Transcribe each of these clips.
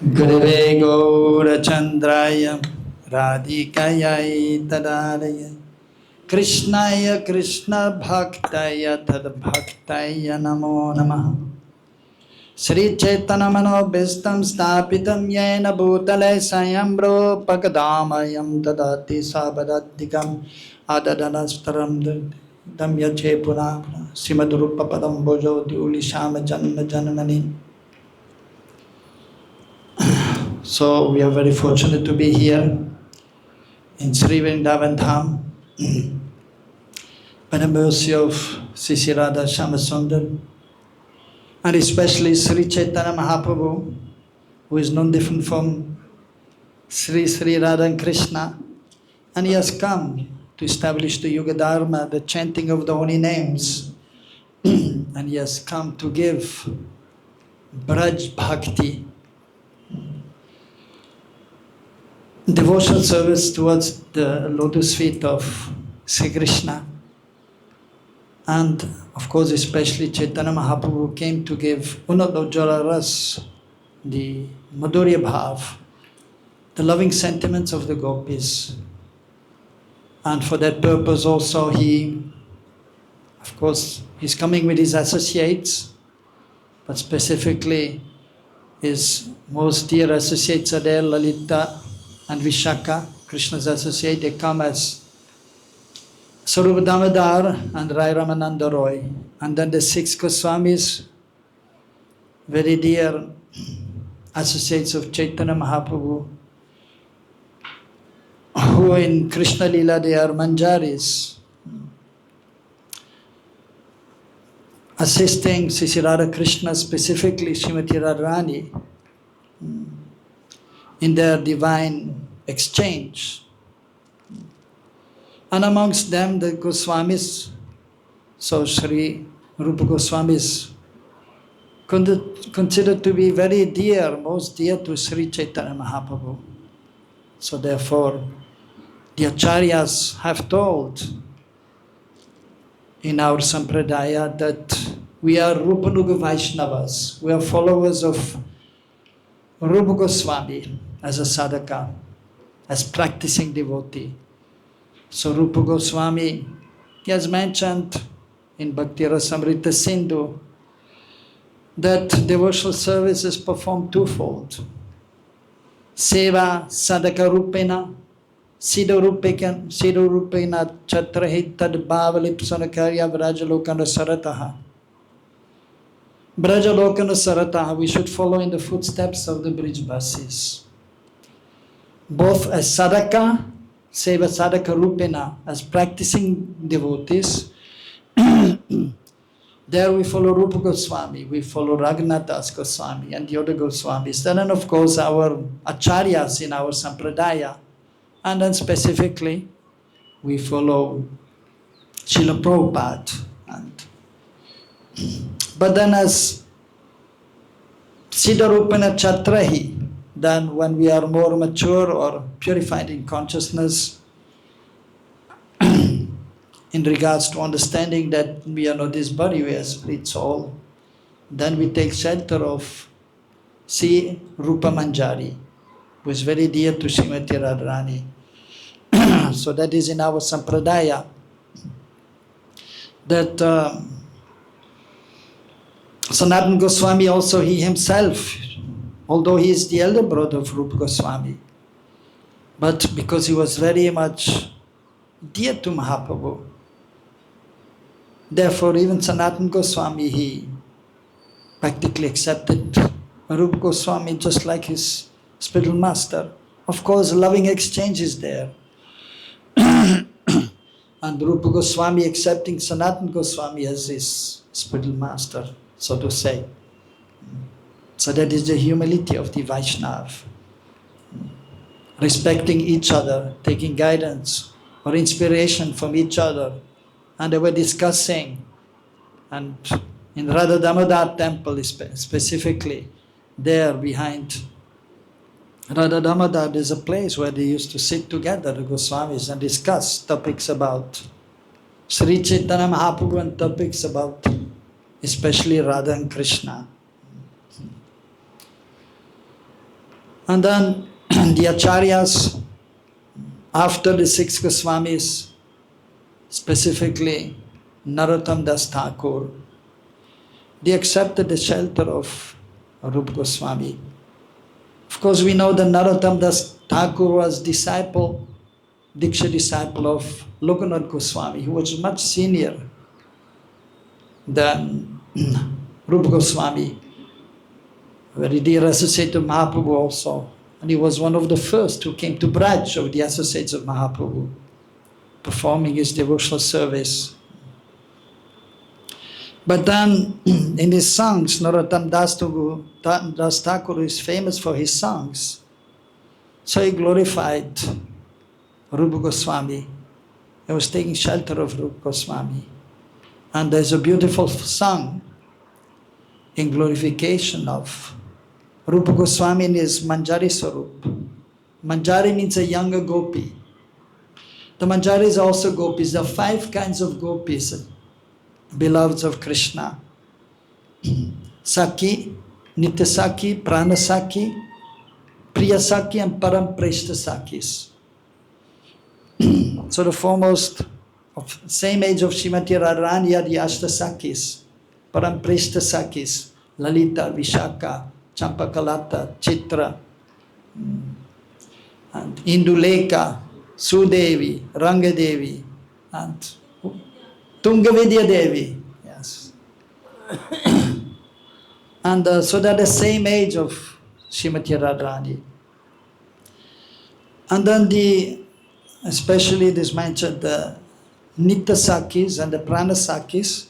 Gurave Gaurachandraya Radhikayai Tadalaya Krishnaya Krishna Bhaktaya Tad Bhaktaya Namo Namaha Sri Chaitanya Manobhistam Stapitam Yena Bhutale Sayambro Pakadamayam Tadati Sabadatikam Adadanastaram Damyache Puna Srimad Rupa Padam Bojo Diuli Shama Janma Jananani. So we are very fortunate to be here in Sri Vrindavana Dham by the mercy of Sisi Radha Shamasundar and especially Sri Chaitanya Mahaprabhu, who is no different from Sri Radha and Krishna, and he has come to establish the Yuga Dharma, the chanting of the holy names, and he has come to give Braj Bhakti, devotional service towards the lotus feet of Sri Krishna. And of course, especially Chaitanya Mahaprabhu came to give Unadojjala Ras, the Madhurya Bhav, the loving sentiments of the gopis. And for that purpose also he's coming with his associates, but specifically his most dear associates are there, Lalita and Vishaka, Krishna's associate. They come as Sarupa Damodar and Rai Ramananda Roy. And then the 6 Goswamis, very dear associates of Chaitanya Mahaprabhu, who in Krishna Lila they are Manjaris, assisting Sisi Radha Krishna, specifically Srimati Radharani, in their divine exchange. And amongst them the Goswamis, so Sri Rupa Goswami is considered to be very dear, most dear to Sri Chaitanya Mahaprabhu. So therefore, the Acharyas have told in our Sampradaya that we are Rupanuga Vaishnavas, we are followers of Rupa Goswami as a sadhaka, as practicing devotee. So Rupa Goswami, he has mentioned in Bhakti Rasamrita Sindhu that devotional service is performed twofold. Seva sadhaka rupena, siddha rupena chatrahi tad bhavalipsanakarya vrajalokana sarataha. Brajalokana sarataha, we should follow in the footsteps of the Brijbasis. Both as sadhaka, seva sadhaka rupena, as practicing devotees. There we follow Rupa Goswami, we follow Raghunath Goswami and the other Goswamis. Then of course our Acharyas in our Sampradaya. And then specifically we follow Srila Prabhupada. But then as Siddha Rupena Chatrahi, then when we are more mature or purified in consciousness, in regards to understanding that we are not this body, we are split soul, then we take shelter of Sri Rupa Manjari, who is very dear to Srimati Radharani. So that is in our Sampradaya. That Sanatana Goswami also, he himself, although he is the elder brother of Rupa Goswami, but because he was very much dear to Mahaprabhu, therefore even Sanatana Goswami, he practically accepted Rupa Goswami just like his spiritual master. Of course, loving exchange is there. And Rupa Goswami accepting Sanatana Goswami as his spiritual master, so to say. So that is the humility of the Vaishnava. Respecting each other, taking guidance or inspiration from each other. And they were discussing, and in Radha Damodar temple specifically, there behind Radha Damodar, there's a place where they used to sit together, the Goswamis, and discuss topics about Sri Chaitanya Mahaprabhu and topics about especially Radha and Krishna. And then the Acharyas, after the six Goswamis, specifically Narottam Das Thakur, they accepted the shelter of Rupa Goswami. Of course, we know that Narottam Das Thakur was disciple, Diksha disciple of Lokanath Goswami, who was much senior than Rupa Goswami, very dear associate of Mahaprabhu also. And he was one of the first who came to Braj of the associates of Mahaprabhu, performing his devotional service. But then, in his songs, Narottam Das Thakur is famous for his songs. So he glorified Rupa Goswami. He was taking shelter of Rupa Goswami. And there's a beautiful song in glorification of Rupa Goswami in his Manjari Swarup. Manjari means a younger gopi. The Manjaris are also gopis. There are 5 kinds of gopis, beloveds of Krishna. Saki, Nitya Saki, Prana Saki, Priya Saki, and Param Preshta Sakis. So the foremost of same age of Srimati Radharani are the Ashta Sakis, Param Preshta Sakis, Lalita, Vishaka, Champakalata, Chitra, and Induleka, Sudevi, Rangadevi, and Tungavidya Devi. Yes. And so they're the same age of Srimati Radharani. And then especially this mentioned the Nitya Sakis and the Prana Sakis.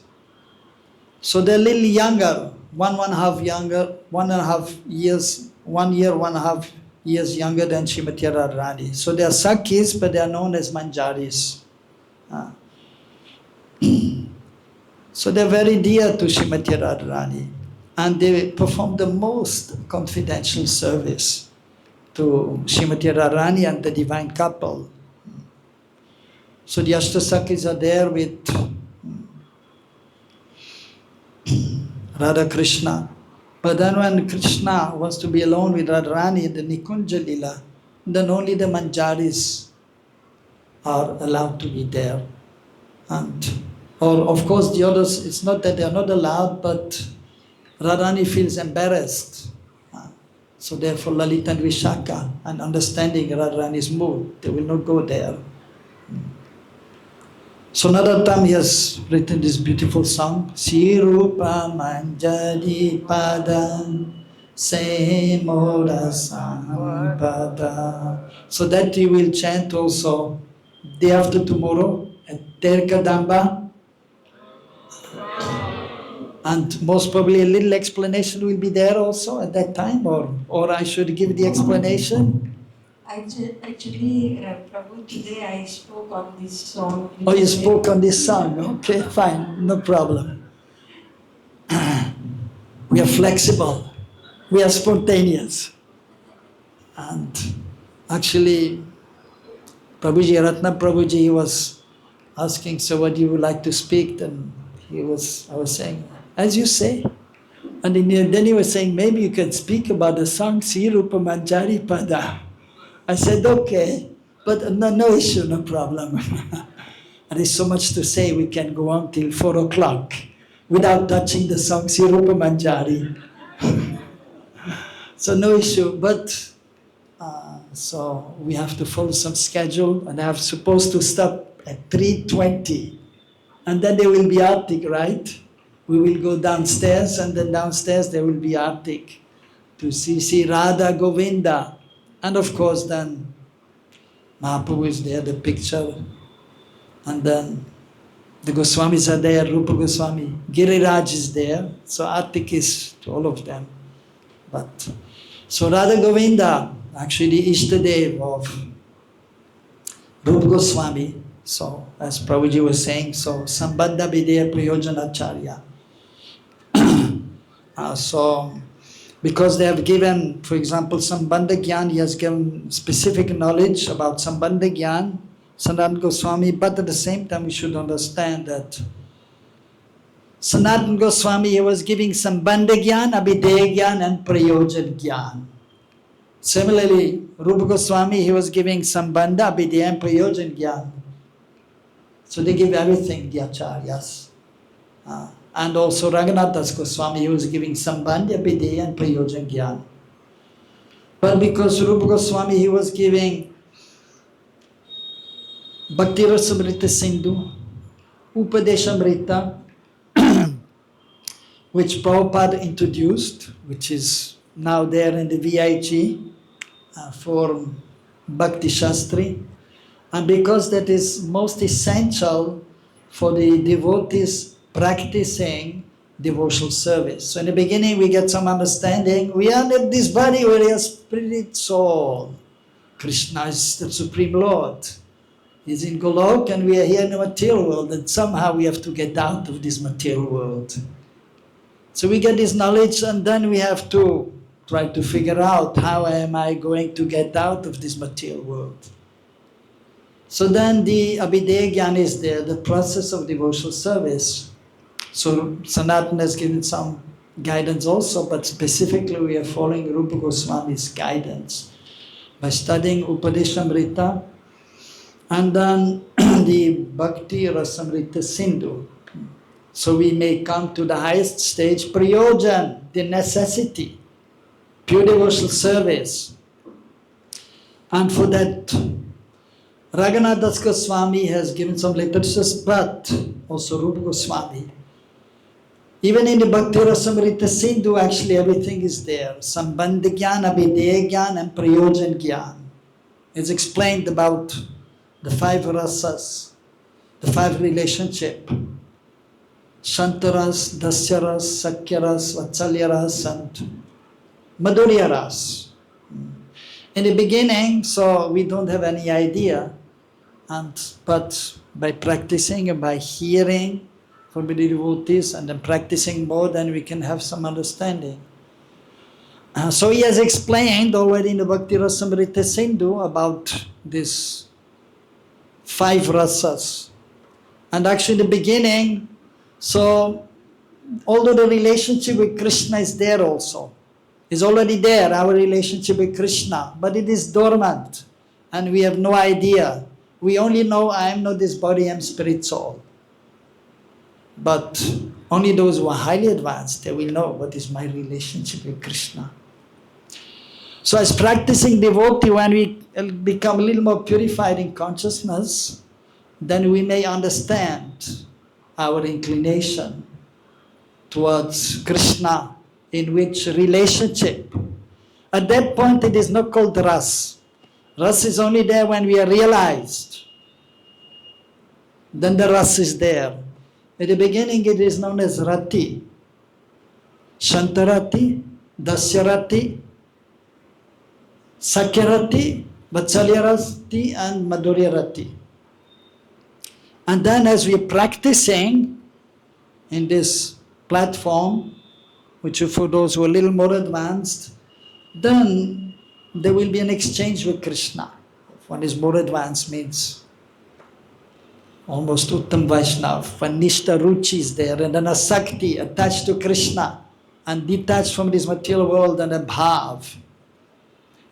So they're a little younger, 1.5 younger, 1.5 years, 1 year, 1.5 years younger than Srimati Radharani. So they are Sakis, but they are known as Manjaris. So they're very dear to Srimati Radharani. And they perform the most confidential service to Srimati Radharani and the divine couple. So the Ashtasakis are there with Radha Krishna. But then when Krishna wants to be alone with Radharani in the Nikunja Lila, then only the Manjaris are allowed to be there. Or of course the others, it's not that they are not allowed, but Radharani feels embarrassed. So therefore Lalita and Vishaka, and understanding Radharani's mood, they will not go there. So Narottam, he has written this beautiful song, Si Rupa Manjari Padam Se Mora Sampada. So that you will chant also day after tomorrow at Terkadamba. And most probably a little explanation will be there also at that time, or I should give the explanation. Actually, Prabhu, today I spoke on this song. Oh, you spoke on this song. Okay, fine, no problem. We are flexible. We are spontaneous. And actually, Prabhuji, Ratna Prabhuji, he was asking, so what do you like to speak? Then I was saying, as you say. And then he was saying, maybe you can speak about the song Si Rupa Manjari Pada. I said, okay, but no issue, no problem. And there's so much to say, we can go on till 4 o'clock without touching the song Si Rupa Manjari. So no issue, but so we have to follow some schedule, and I'm supposed to stop at 3:20. And then there will be Artik, right? We will go downstairs, and then downstairs there will be Artik to see Radha Govinda. And of course then Mahaprabhu is there, the picture. And then the Goswamis are there, Rupa Goswami. Giriraj is there. So Artik is to all of them. But so Radha Govinda, actually the Ishtadev of Rupa Goswami. So as Prabhuji was saying, so Sambandha Videya Prayojanacharya. So because they have given, for example, Sambandha Gyan, he has given specific knowledge about Sambandha Gyan, Sanatana Goswami, but at the same time we should understand that Sanatana Goswami, he was giving Sambandha Gyan, Abhideya Gyan, and Prayojan Gyan. Similarly, Rupa Goswami, he was giving Sambandha, Vidya and Prayojan Gyan. So they give everything, the Acharyas. And also Raghunath Das Goswami, he was giving Sambandha, Vidya and Prayojan Gyan. But because Rupa Goswami, he was giving Bhakti Rasamrita Sindhu, Upadeshamrita, which Prabhupada introduced, which is now there in the VIHE for Bhakti Shastri. And because that is most essential for the devotees practicing devotional service. So in the beginning we get some understanding. We are not this body, we are spirit soul. Krishna is the Supreme Lord. He's in Golok and we are here in the material world, and somehow we have to get out of this material world. So we get this knowledge and then we have to try to figure out how am I going to get out of this material world. So then the Abhidheya Gyan is there, the process of devotional service. So Sanatana has given some guidance also, but specifically we are following Rupa Goswami's guidance by studying Upadeshamrita and then the Bhakti Rasamrita Sindhu. So we may come to the highest stage, Prayojan, the necessity, pure devotional service. And for that, Raghunath Das Goswami has given some literatures, but also Rupa Goswami. Even in the Bhakti Rasamrita Sindhu, actually everything is there. Sambandha Gyan, Abhidheya Gyan, and Prayojan Gyan. It's explained about the 5 rasas, the 5 relationships. Shantaras, Dasyaras, Sakyaras, Vatsalyaras, and Madhuryaras. In the beginning, so we don't have any idea, but by practicing and by hearing from the devotees and then practicing more, then we can have some understanding. So he has explained already in the Bhakti Rasamrita Sindhu about these 5 rasas. And actually in the beginning, so although the relationship with Krishna is there also, is already there, our relationship with Krishna, but it is dormant and we have no idea. We only know I am not this body, I am spirit soul. But only those who are highly advanced, they will know what is my relationship with Krishna. So as practicing devotee, when we become a little more purified in consciousness, then we may understand our inclination towards Krishna, in which relationship. At that point it is not called ras. Ras is only there when we are realized. Then the ras is there. At the beginning it is known as rati. Shantarati, Dasyarati, Sakyarati, Vatsalyarati, and Madhuryarati. And then as we are practicing in this platform, which is for those who are a little more advanced, then there will be an exchange with Krishna. If one is more advanced, means almost Uttam Vaishnav, when Nishta Ruchi is there, and then a Sakti attached to Krishna and detached from this material world, and a Bhav.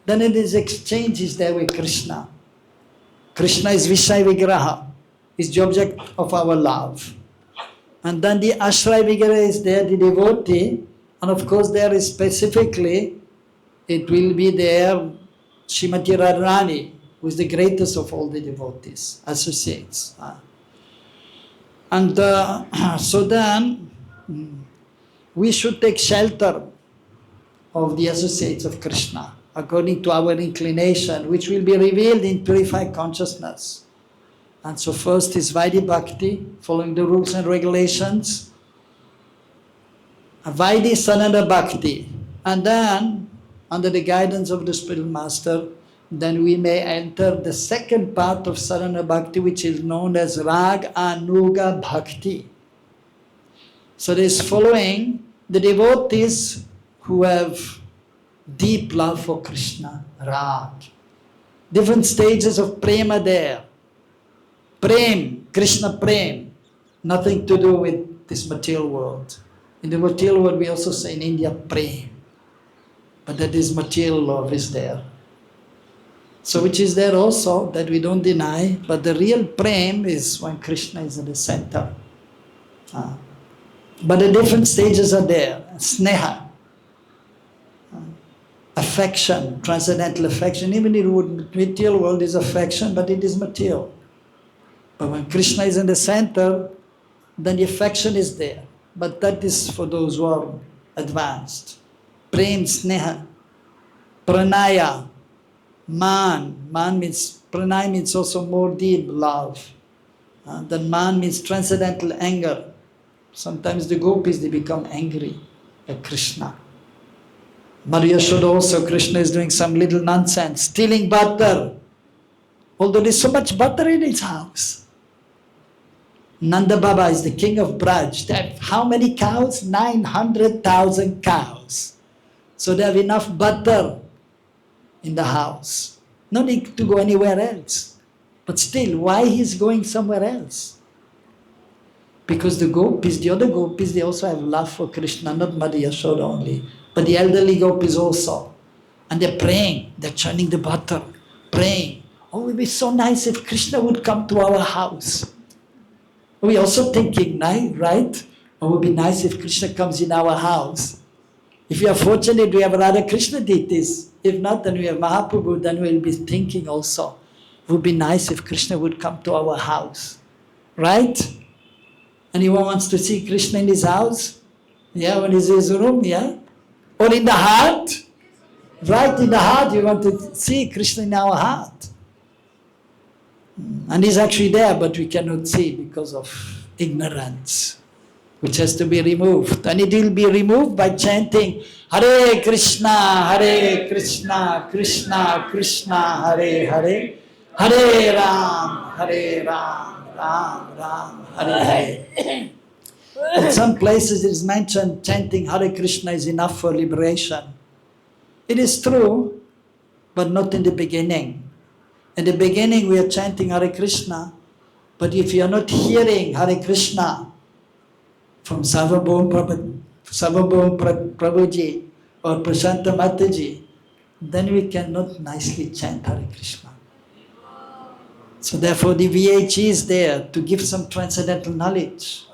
Then it is exchange is there with Krishna. Krishna is Vishaya Vigraha, is the object of our love. And then the Ashraya Vigraha is there, the devotee, and of course there is specifically, it will be there Srimati Radharani, who is the greatest of all the devotees, associates. And so then, we should take shelter of the associates of Krishna, according to our inclination, which will be revealed in purified consciousness. And so first is Vaidhi Bhakti, following the rules and regulations. Vaidhi Sadhana Bhakti. And then, under the guidance of the spiritual master, then we may enter the second part of Sadhana Bhakti, which is known as Rag Anuga Bhakti. So this following the devotees who have deep love for Krishna, Rag. Different stages of prema there. Prem, Krishna Prem, nothing to do with this material world. In the material world we also say in India Prem. but that is material love is there. So which is there also, that we don't deny, but the real prem is when Krishna is in the center. But the different stages are there. Sneha, affection, transcendental affection. Even in the material world is affection, but it is material. But when Krishna is in the center, then the affection is there. But that is for those who are advanced. Prem, sneha, pranaya, man means, pranaya means also more deep love. Then man means transcendental anger. Sometimes the gopis, they become angry at Krishna. Maria Yashoda also, Krishna is doing some little nonsense, stealing butter. Although there's so much butter in his house. Nanda Baba is the king of Braj. They have how many cows? 900,000 cows. So they have enough butter in the house. No need to go anywhere else. But still, why he's going somewhere else? Because the gopis, the other gopis, they also have love for Krishna, not Mother Yashoda only, but the elderly gopis also. And they're praying, they're churning the butter, praying. Oh, it would be so nice if Krishna would come to our house. We're also thinking, right? Oh, it would be nice if Krishna comes in our house. If we are fortunate, we have Radha Krishna deities. If not, then we have Mahaprabhu, then we'll be thinking also, it would be nice if Krishna would come to our house. Right? Anyone wants to see Krishna in his house? Yeah, when he's in his room, yeah? Or in the heart? Right in the heart, you want to see Krishna in our heart. And he's actually there, but we cannot see because of ignorance, which has to be removed. And it will be removed by chanting Hare Krishna, Krishna Krishna, Hare Hare, Hare Ram, Ram Ram, Hare Hare. In some places it is mentioned chanting Hare Krishna is enough for liberation. It is true, but not in the beginning. In the beginning we are chanting Hare Krishna, but if you are not hearing Hare Krishna from Sarvabhaum Prabhuji or Prashanta Mataji, then we cannot nicely chant Hare Krishna. So therefore the VIHE is there to give some transcendental knowledge,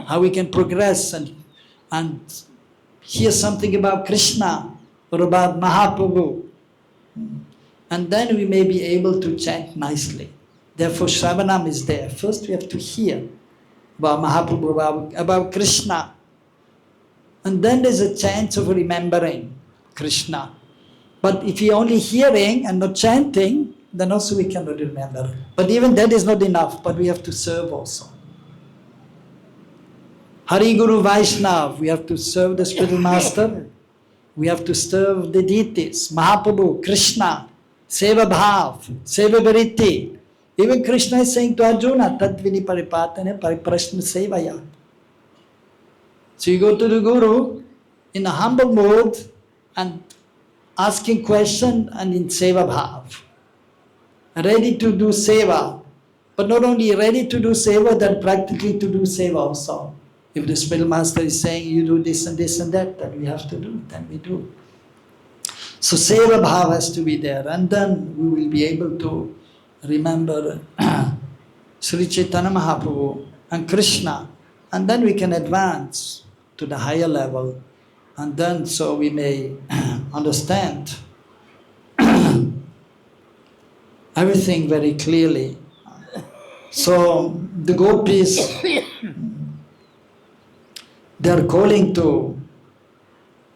how we can progress and hear something about Krishna or about Mahaprabhu. And then we may be able to chant nicely. Therefore Shravanam is there. First we have to hear about Mahaprabhu, about Krishna. And then there's a chance of remembering Krishna. But if you're only hearing and not chanting, then also we cannot remember. But even that is not enough, but we have to serve also. Hari Guru Vaishnav, we have to serve the spiritual master. We have to serve the deities, Mahaprabhu, Krishna, Seva Bhav, Seva Vritti. Even Krishna is saying to Arjuna, Tatvini Paripatane Pariprashna Sevaya. So you go to the Guru in a humble mood and asking question and in Seva Bhav. Ready to do seva, but not only ready to do seva, then practically to do seva also. If the spiritual master is saying you do this and this and that, then we have to do, then we do. So seva bhav has to be there, and then we will be able to remember Sri Chaitanya Mahaprabhu and Krishna, and then we can advance to the higher level, and then so we may understand everything very clearly. So the gopis, they are calling to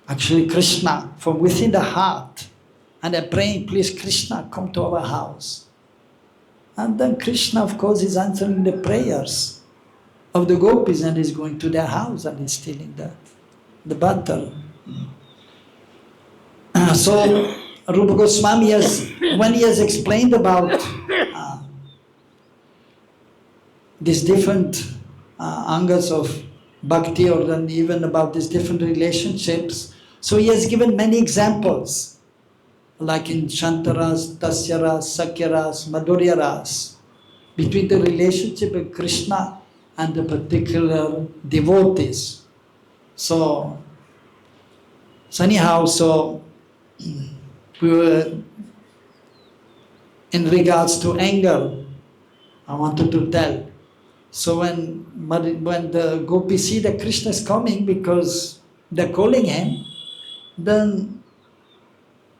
actually Krishna from within the heart, and they're praying, please Krishna, come to our house. And then Krishna, of course, is answering the prayers of the gopis and is going to their house and is stealing the butter. So Rupa Goswami when he has explained about these different angas of bhakti, or then even about these different relationships, so he has given many examples, like in Shantaras, Tasyaras, Sakyaras, Madhuryaras, between the relationship of Krishna and the particular devotees. So anyhow, so we were, in regards to anger, I wanted to tell. So when the gopis see that Krishna is coming because they're calling him, then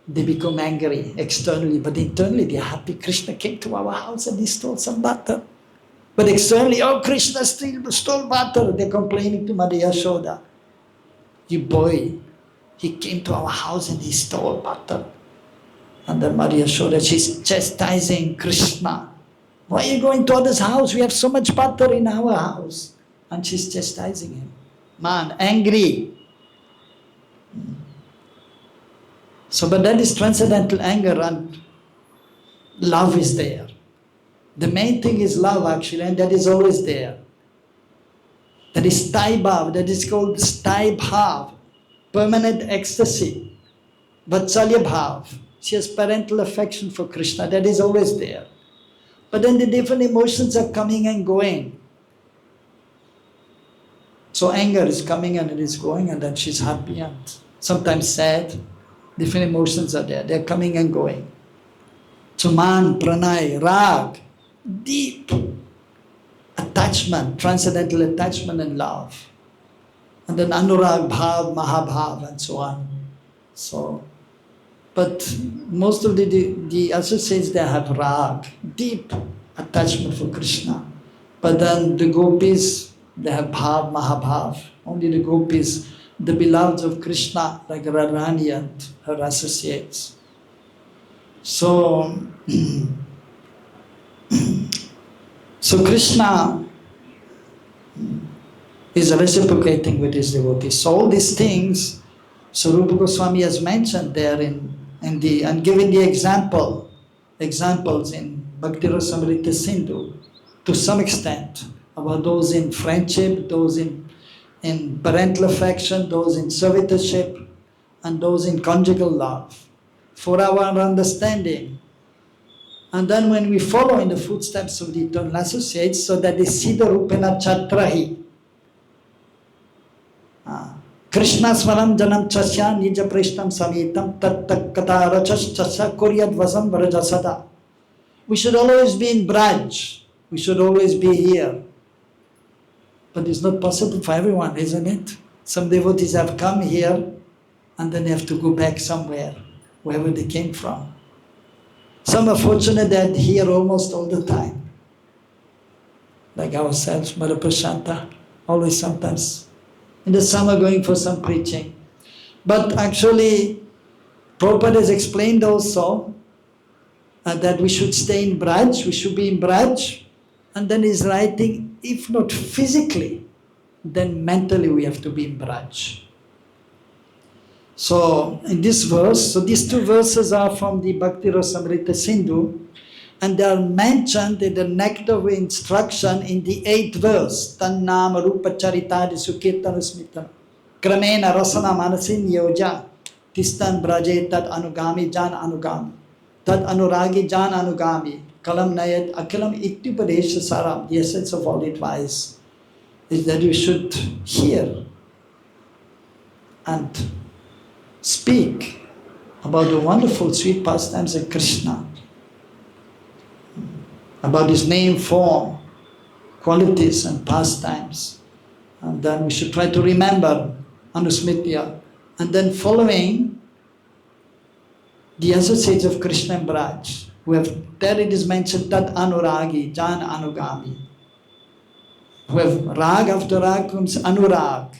they become angry externally, but internally they're happy. Krishna came to our house and he stole some butter. But externally, oh, Krishna stole butter. They're complaining to Mother Yashoda. You boy, he came to our house and he stole butter. And then Mother Yashoda, she's chastising Krishna. Why are you going to others' house? We have so much butter in our house. And she's chastising him. Man, angry. So, but that is transcendental anger, and love is there. The main thing is love, actually, and that is always there. That is sthai bhav, that is called sthai bhav, permanent ecstasy. Vatsalya bhav, she has parental affection for Krishna, that is always there. But then the different emotions are coming and going. So anger is coming and it is going, and then she's happy and sometimes sad. Different emotions are there, they're coming and going. So man, pranay, rag, deep attachment, transcendental attachment and love. And then anurag, bhav, mahabhav, and so on. So, but most of the associates, they have rag, deep attachment for Krishna. But then the gopis, they have bhav, mahabhav. Only the gopis, the beloveds of Krishna, like Radharani and her associates. So, so Krishna is reciprocating with his devotees. So all these things, so Rupa Goswami has mentioned there and given the examples in Bhakti Rasamrita Sindhu to some extent about those in friendship, those in parental affection, those in servitorship, and those in conjugal love, for our understanding. And then when we follow in the footsteps of the eternal associates, so that is Siddha Rupena Chatrahi. Krishna Swaram Janam Chasya Nija Prishtam Samitam Tat Kata Rachas Chasya Kuryat Vasam Varajasada. We should always be in Braj. We should always be here. But it's not possible for everyone, isn't it? Some devotees have come here and then they have to go back somewhere, wherever they came from. Some are fortunate that here almost all the time. Like ourselves, Mother Prashanta, always sometimes in the summer going for some preaching. But actually, Prabhupada has explained also that we should stay in Braj, we should be in Braj, and then he's writing, if not physically, then mentally we have to be in Braj. So in this verse, so these two verses are from the Bhakti Rasamrita Sindhu, and they are mentioned in the nectar of instruction in the 8th verse. Tannam Rupa Charitadi Sukirtana Smitana Kramena Rasana Manasin Yoja Tistan Braje Tad Anugami Jan Anugami Tad Anuragi Jan Anugami Kalam Nayat Akilam Ittupadesha Saram. The essence of all advice is that you should hear and speak about the wonderful sweet pastimes of Krishna, about his name, form, qualities and pastimes. And then we should try to remember Anusmitya, and then following the associates of Krishna and Braj, who have, there it is mentioned, Tat Anuragi, Jan Anugami. Who have Rag, after Rag comes Anurag.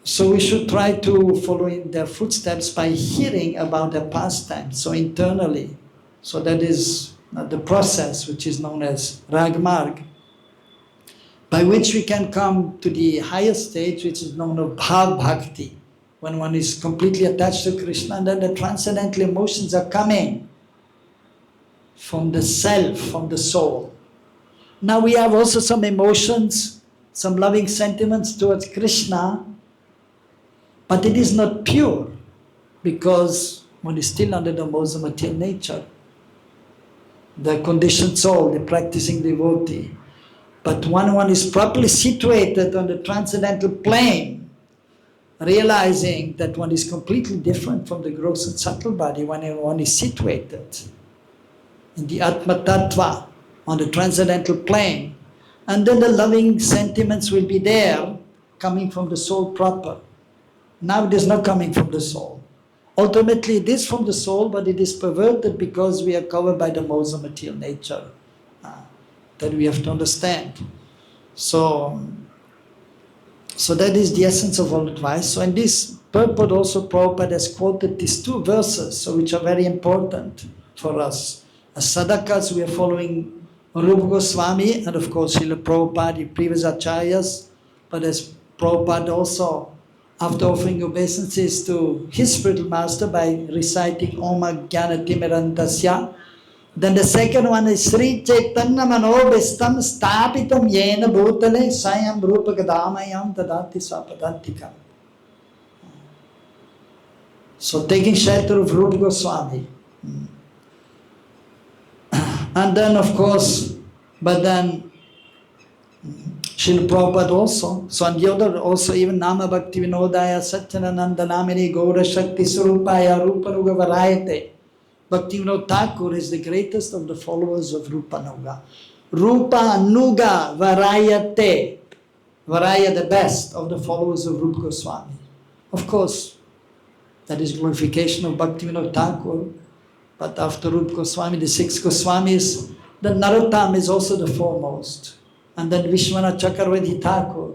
So we should try to follow in their footsteps by hearing about their pastimes, so internally. So that is the process which is known as Ragmarg, by which we can come to the higher stage which is known as Bhav Bhakti, when one is completely attached to Krishna, and then the transcendental emotions are coming from the self, from the soul. Now we have also some emotions, some loving sentiments towards Krishna, but it is not pure, because one is still under the modes of material nature. The conditioned soul, the practicing devotee. But when one is properly situated on the transcendental plane, realizing that one is completely different from the gross and subtle body when one is situated in the Atma Tattva, on the transcendental plane. And then the loving sentiments will be there, coming from the soul proper. Now it is not coming from the soul. Ultimately it is from the soul, but it is perverted because we are covered by the modes of material nature. That we have to understand. So that is the essence of all advice. So in this purport also Prabhupada has quoted these two verses, so which are very important for us. As sadhakas we are following Rupa Goswami and of course Srila Prabhupada, the previous acharyas, but as Prabhupada also, after offering obeisances to his spiritual master by reciting Om Jnana Timirandasya, then the second one is Sri Chaitanya Manobhistam Stapitam Yena Bhutale Sayam Rupa Gadamayam Tadati Sapadantika. So taking shelter of Rupa Goswami. And then of course, but then Srila Prabhupada also, so on the other also even Nama Bhakti Vinodaya Satyanananda Namini Gaura Shakti Surupaya Rupa Nuga Varayate. Bhaktivinoda Thakur is the greatest of the followers of Rupa Nuga. Rupa Nuga Varayate. Varaya, the best of the followers of Rupa Goswami. Of course, that is glorification of Bhaktivinoda Thakur. But after Rupa Goswami, the 6 Goswamis, the Narottam is also the foremost. And then Vishwanath Chakravarti Thakur.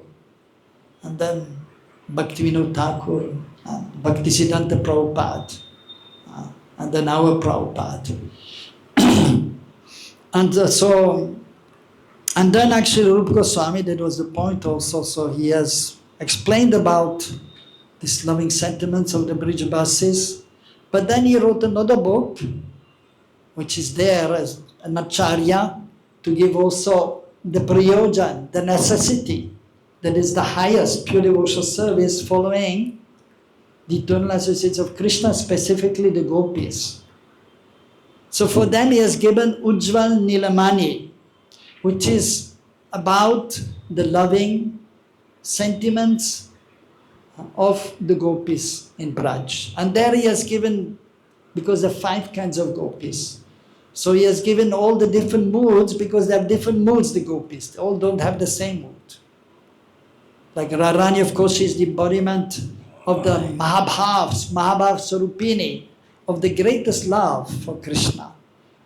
And then Bhaktivinoda Thakur. And Bhaktisiddhanta Prabhupada. And then our Prabhupada. And then actually Rupa Goswami, that was the point also, so he has explained about these loving sentiments of the Brijabasis, but then he wrote another book, which is there as an Acharya, to give also the prayojan, the necessity, that is the highest pure devotional service following the eternal associates of Krishna, specifically the gopis. So for them he has given Ujjval Nilamani, which is about the loving sentiments of the gopis in Braj. And there he has given, because there are 5 kinds of gopis. So he has given all the different moods, because they have different moods, the gopis. They all don't have the same mood. Like Radharani, of course, she is the embodiment of the Mahabhavs, Mahabhav Sarupini, of the greatest love for Krishna.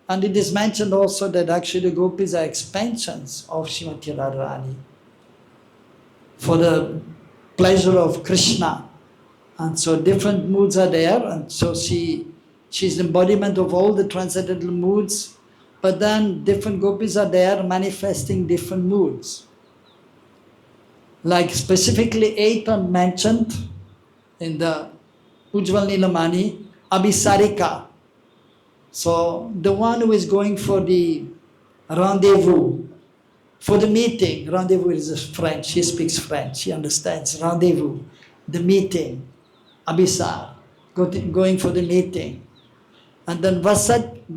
And it is mentioned also that actually the gopis are expansions of Srimati Radharani for the pleasure of Krishna. And so different moods are there, and so she's the embodiment of all the transcendental moods, but then different gopis are there manifesting different moods. Like specifically 8 are mentioned in the Ujjval Nilamani, Abhisarika. So the one who is going for the rendezvous, for the meeting. Rendezvous is French, he speaks French, he understands. Rendezvous, the meeting, Abhisar, going for the meeting. And then Vasasaja.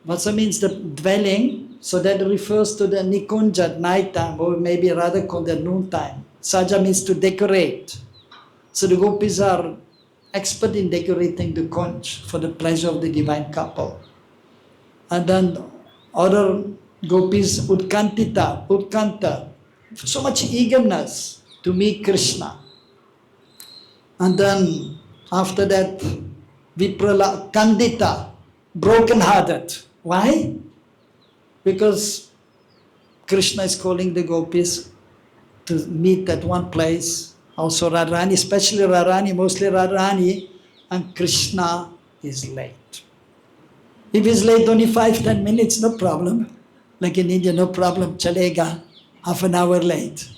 Vasa means the dwelling. So that refers to the Nikunja at night time, or maybe rather called the noon time. Saja means to decorate. So the gopis are expert in decorating the conch for the pleasure of the divine couple. And then other gopis, Utkanta, so much eagerness to meet Krishna. And then after that, Viprala, Kandita, broken-hearted. Why? Because Krishna is calling the gopis to meet at one place. Also Radharani, especially Radharani, mostly Radharani, and Krishna is late. If he's late only 5-10 minutes, no problem. Like in India, no problem, chalega, half an hour late.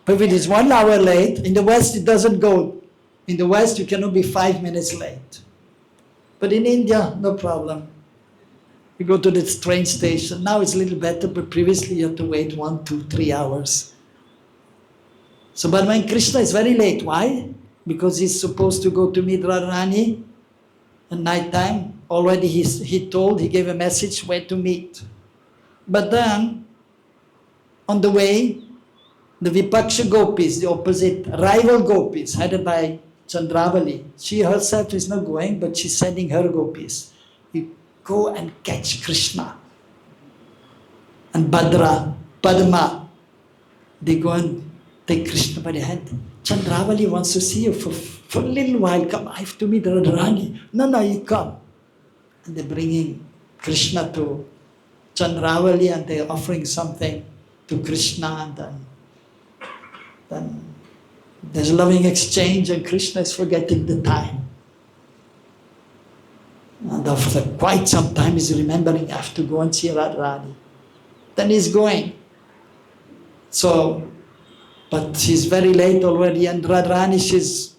But if it is 1 hour late, in the West it doesn't go. In the West you cannot be 5 minutes late. But in India, no problem. You go to the train station. Now it's a little better, but previously you had to wait 1, 2, 3 hours. So, but when Krishna is very late, why? Because he's supposed to go to meet Radharani at night time. Already he gave a message where to meet. But then, on the way, The Vipaksha gopis, the opposite, rival gopis, headed by Chandravali. She herself is not going, but she's sending her gopis. You go and catch Krishna. And Bhadra, Padma, they go and take Krishna by the hand. Chandravali wants to see you for a little while. Come, I have to meet Radharani. No, you come. And they're bringing Krishna to Chandravali and they're offering something to Krishna, and then there's loving exchange and Krishna is forgetting the time. And after quite some time he's remembering, I have to go and see Radharani. Then he's going. So, but she's very late already, and Radharani, she's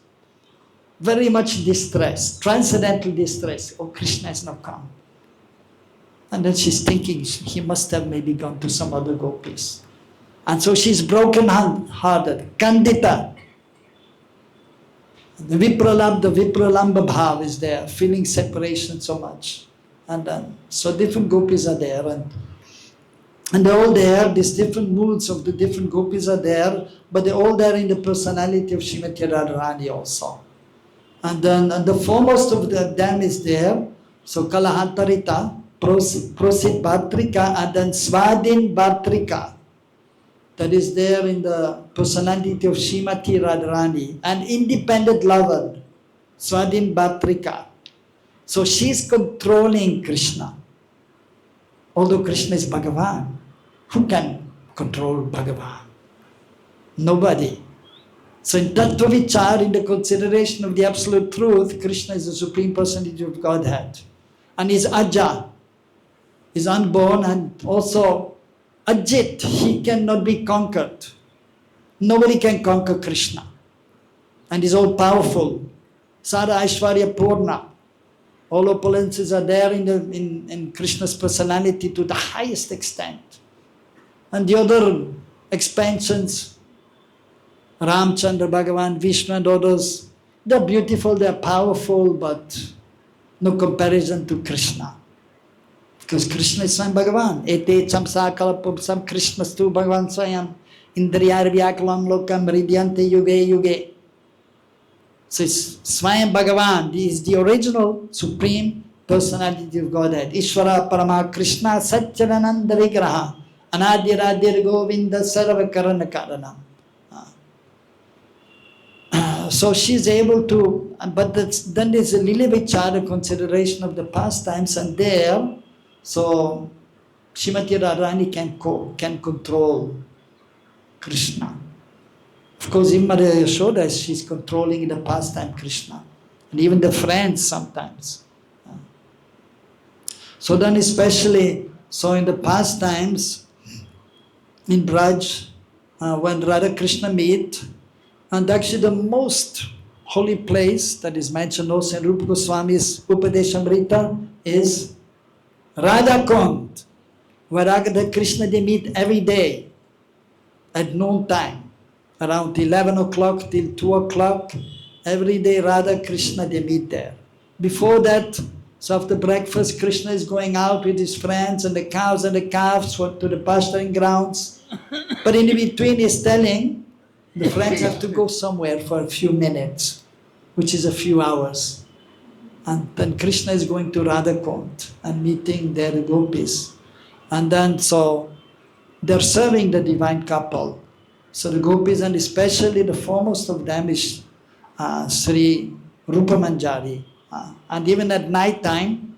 very much distressed, transcendental distress. Oh, Krishna has not come. And then she's thinking, he must have maybe gone to some other gopis. And so she's broken-hearted, Kandita. The Vipralamba bhav is there, feeling separation so much. And then, so different gopis are there, and they're all there, these different moods of the different gopis are there, but they're all there in the personality of Srimati Radharani also. And then and the foremost of them is there, so Kalahantarita, Prosit Bhatrika, and then Svadhin Bhatrika. That is there in the personality of Srimati Radharani, an independent lover, Svadhin Bhatrika. So she's controlling Krishna. Although Krishna is Bhagavan, who can control Bhagavan? Nobody. So in Tattva Vichar, in the consideration of the absolute truth, Krishna is the Supreme Personality of Godhead. And is Aja, is unborn, and also Ajit, he cannot be conquered. Nobody can conquer Krishna. And he's all powerful. Sada Aishwarya Purna. All opulences are there in Krishna's personality to the highest extent. And the other expansions, Ramchandra, Bhagavan, Vishnu and others, they're beautiful, they're powerful, but no comparison to Krishna. Because Krishna is Swayam Bhagavan. Ete chamsa kalapupsam Krishnastu Bhagavan Swayam Indriyar Vyakalam Lokam Ridyante Yuge Yuge. So it's Swayam Bhagavan. He is the original Supreme Personality of Godhead. Ishvara Parama Krishna Satchidananda Vigraha Anadiradir Govinda Sarva Karana Karanam. So she's able to, but then there's a Lila Vichara consideration of the pastimes, and there, so Srimati Radharani can control Krishna. Of course, in Mother Yashoda, she's controlling the pastime Krishna, and even the friends sometimes. So then especially, so in the pastimes, in Braj, when Radha Krishna meet, and actually the most holy place that is mentioned also in Rupa Goswami's Upadeshamrita is Radha Kund, where Radha Krishna they meet every day at noon time, around 11 o'clock till 2 o'clock, every day Radha Krishna they meet there. Before that, so after breakfast, Krishna is going out with his friends and the cows and the calves to the pasturing grounds. But in between he's telling, the friends have to go somewhere for a few minutes, which is a few hours. And then Krishna is going to Radha Kund and meeting their gopis. And then so they're serving the divine couple. So the gopis, and especially the foremost of them is Sri Rupa Manjari. And even at night time,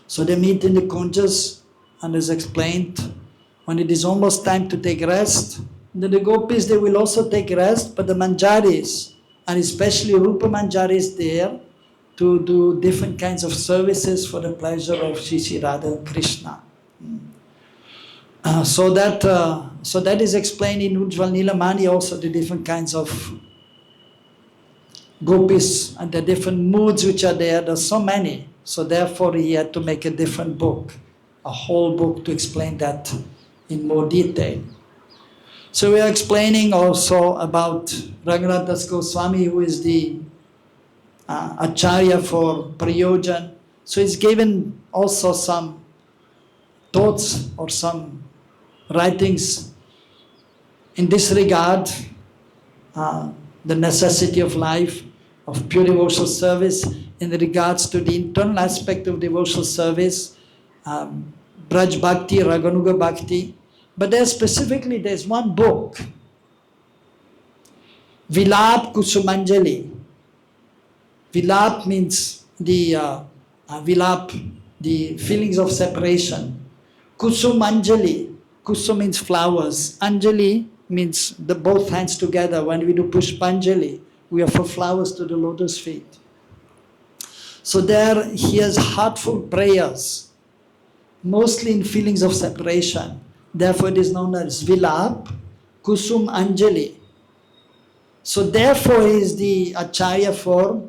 so they meet in the kunjas, and as explained, when it is almost time to take rest, then the gopis, they will also take rest, but the manjaris, and especially Rupa Manjari is there to do different kinds of services for the pleasure of Shri Radha Krishna. So that is explained in Ujjwal Nilamani also, the different kinds of gopis and the different moods which are there. There's so many. So therefore he had to make a different book, a whole book to explain that in more detail. So we are explaining also about Raghunath Das Goswami, who is the Acharya for Prayojan. So he's given also some thoughts or some writings In this regard, the necessity of life, of pure devotional service, in regards to the internal aspect of devotional service, Braj Bhakti, Raganuga Bhakti. But there's one book, Vilap Kusumanjali. Vilap means Vilap, the feelings of separation. Kusumanjali, Kusum means flowers. Anjali means the both hands together. When we do Pushpanjali, we offer flowers to the lotus feet. So there he has heartful prayers, mostly in feelings of separation. Therefore it is known as Vilap, Kusum Anjali. So therefore he is the Acharya for,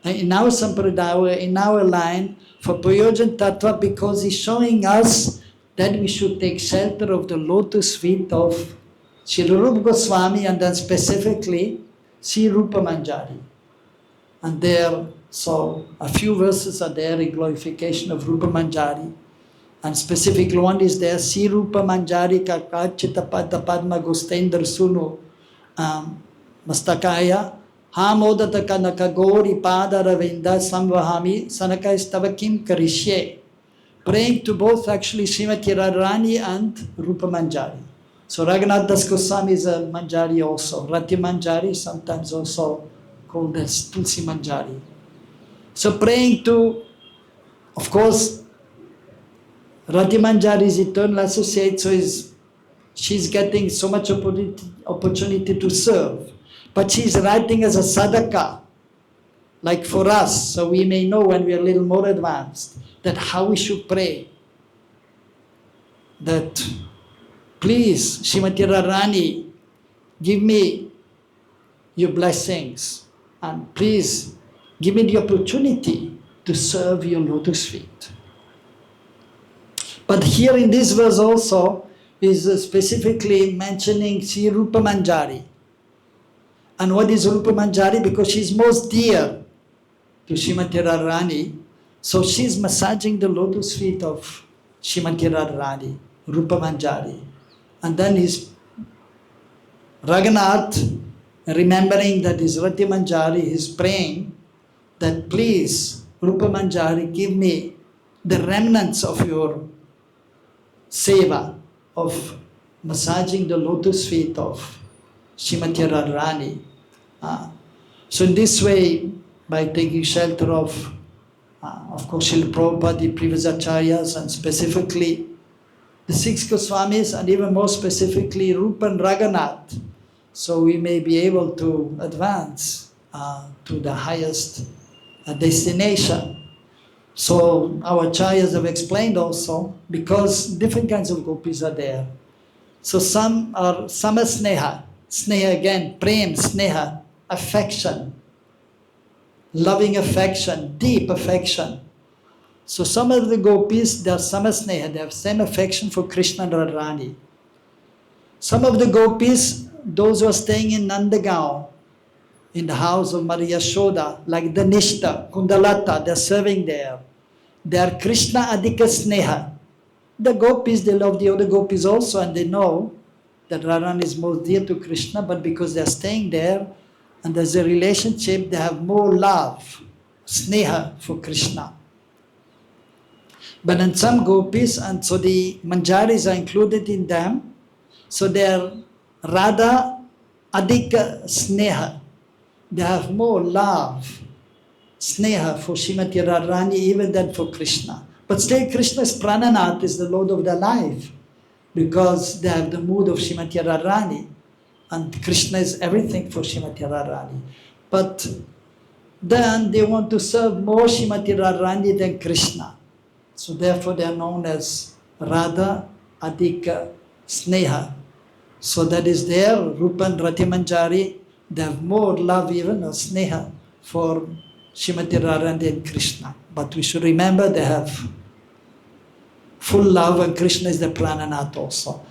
in our Sampradaya, in our line, for Prayojan Tattva, because he's showing us that we should take shelter of the lotus feet of Srila Rupa Goswami, and then specifically Sri Rupa Manjari. And there, so a few verses are there in glorification of Rupa Manjari. And specifically one is there, Sri Rupa Manjari ka kachita pada padma gustendra sunu mastakaya hamodata kanaka gori pada ravinda samvahami sanaka istavakim karishye. Praying to both actually Srimati Radharani and Rupa Manjari. So Raghunath Das Goswami is a Manjari also. Rati Manjari, sometimes also called as Tulsi Manjari. So praying to, of course, Rati Manjari is eternal associate, so she's getting so much opportunity to serve. But she's writing as a sadhaka, like for us, so we may know when we are a little more advanced, that how we should pray. That please, Srimati Radharani, give me your blessings, and please give me the opportunity to serve your lotus feet. But here in this verse also is specifically mentioning Sri Rupa Manjari. And what is Rupa Manjari? Because she's most dear to Srimati Radharani, so she's massaging the lotus feet of Srimati Radharani, Rupa Manjari. And then his Raghunath, remembering that his Rati Manjari, is praying that please, Rupa Manjari, give me the remnants of your seva, of massaging the lotus feet of Srimati Radharani. So in this way, by taking shelter of course, Srila Prabhupada, the previous acharyas, and specifically the six Goswamis, and even more specifically Rupa and Raghunath, so we may be able to advance to the highest destination. So our acharyas have explained also, because different kinds of gopis are there. So some are samasneha, sneha again, prem, sneha, affection, loving affection, deep affection. So some of the gopis, they are samasneha, they have same affection for Krishna and Radharani. Some of the gopis, those who are staying in Nandagaon, in the house of Maria Yashoda, like the Nishta, Kundalata, they're serving there. They are Krishna Adhika Sneha. The gopis, they love the other gopis also, and they know that Radharani is most dear to Krishna, but because they're staying there, and there's a relationship, they have more love, sneha for Krishna. But in some gopis, and so the Manjaris are included in them, so they are Radha Adhika Sneha. They have more love, sneha for Srimati Radharani even than for Krishna. But still Krishna's Prananath is the Lord of their life, because they have the mood of Srimati Radharani, and Krishna is everything for Srimati Radharani. But then they want to serve more Srimati Radharani than Krishna. So therefore they are known as Radha Adhika Sneha. So that is there, Rupa and Rati Manjari, they have more love even, or sneha, for Srimati Radharani and Krishna. But we should remember they have full love, and Krishna is the Prananath also.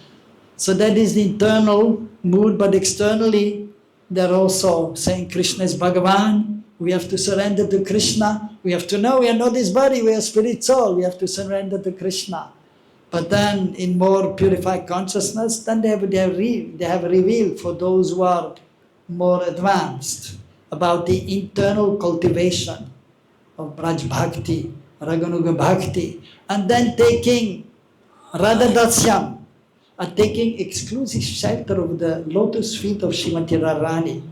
So that is the internal mood, but externally they are also saying Krishna is Bhagavan. We have to surrender to Krishna. We have to know we are not this body, we are spirit soul. We have to surrender to Krishna. But then in more purified consciousness, then they have revealed for those who are more advanced about the internal cultivation of Braj Bhakti, Raganuga Bhakti, and then taking Radha Dasyam, and taking exclusive shelter of the lotus feet of Srimati Radharani,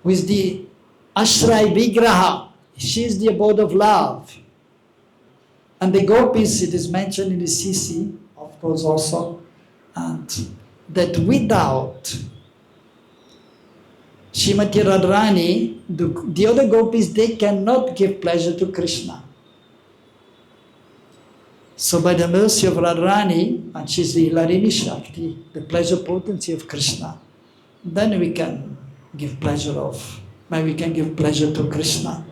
who is the Ashray Vigraha. She is the abode of love. And the gopis, it is mentioned in the CC, of course also, and that without Srimati Radharani, the other gopis, they cannot give pleasure to Krishna. So by the mercy of Radharani, and she's the Hilarini Shakti, the pleasure potency of Krishna, then we can give pleasure to Krishna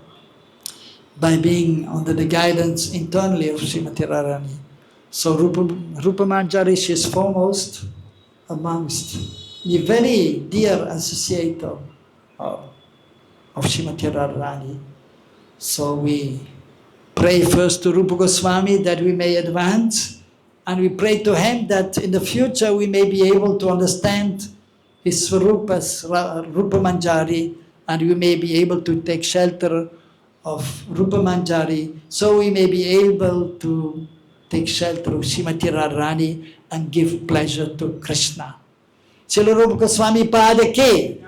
by being under the guidance internally of Srimati Radharani. So Rupa Manjari, she is foremost amongst the very dear associate of Srimati Radharani. So we pray first to Rupa Goswami that we may advance, and we pray to him that in the future we may be able to understand his Swarupas, Rupa Manjari, and we may be able to take shelter of Rupa Manjari, so we may be able to take shelter of Srimati Radharani and give pleasure to Krishna. Srila Rupa Goswami Pada ki,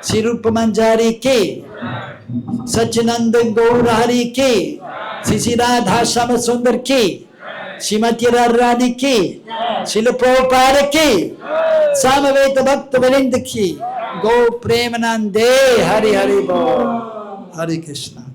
Sri Rupa Manjari ki, Satchinandan Gaur Hari ki, Sri Radha Shama Sundar ki, Srimati Radharani ki, Srila Prabhupada ki, Samaveta Bhakta Varinda ki, Go Premanande, Hari Hari Bo, Hare Krishna.